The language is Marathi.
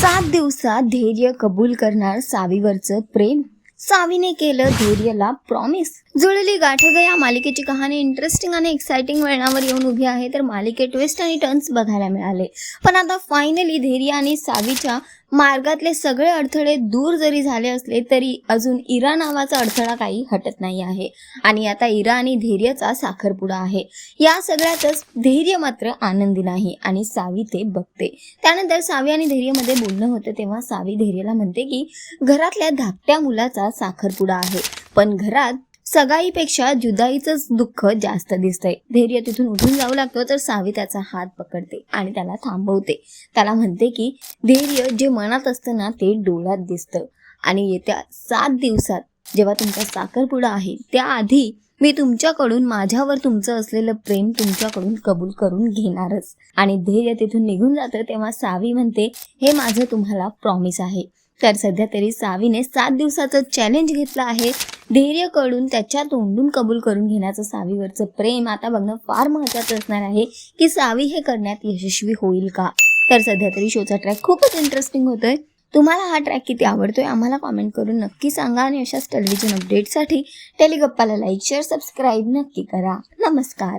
7 दिवसात धैर्य कबूल करणार सावीवरचं प्रेम. सावीने केलं धैर्यला प्रॉमिस. जुळली गाठ या मालिकेची कहाणी इंटरेस्टिंग आणि एक्साइटिंग वळणावर येऊन उभी आहे. तर मालिकेत ट्विस्ट आणि टर्न्स बघायला मिळाले. पण आता फायनली धैर्य आणि सावीच्या मार्गातले सगळे अडथळे दूर जरी झाले असले तरी अजून इरा नावाचा अडथळा काही हटत नाही आहे. आणि आता इरा आणि धैर्यचा साखरपुडा आहे. या सगळ्यातच धैर्य मात्र आनंदी नाही आणि सावी ते बघते. त्यानंतर सावी आणि धैर्यमध्ये बोलणं होतं तेव्हा सावी धैर्यला म्हणते की घरातल्या धाकट्या मुलाचा साखरपुडा आहे, पण घरात सगाईपेक्षा जुदाईचंच दुःख जास्त दिसतंय. धैर्य तिथून उठून जाऊ लागतो तर सावी त्याचा हात पकडते आणि त्याला थांबवते. त्याला म्हणते की धैर्य जे मनात असतं ना ते डोळ्यात दिसतं आणि येत्या 7 दिवसात जेव्हा तुमचा साखरपुडा आहे त्याआधी मी तुमच्याकडून माझ्यावर तुमचं असलेलं प्रेम तुमच्याकडून कबूल करून घेणारच. आणि धैर्य तिथून निघून जातं तेव्हा सावी म्हणते हे माझं तुम्हाला प्रॉमिस आहे. तर सध्या तरी सावीने 7 दिवसाचं चॅलेंज घेतलं आहे. धैर्यकडून त्याच्या तोंडून कबूल करून घेण्याचं सावीवरचं प्रेम आता बघणं फार महत्त्वाचं असणार आहे की सावी हे करण्यात यशस्वी होईल का. तर सध्या तरी शोचा ट्रॅक खूपच इंटरेस्टिंग होतोय. तुम्हाला हा ट्रॅक किती आवडतोय आम्हाला कॉमेंट करून नक्की सांगा आणि अशाच टेलिव्हिजन अपडेटसाठी टेलिगप्पाला लाईक शेअर सबस्क्राईब नक्की करा. नमस्कार.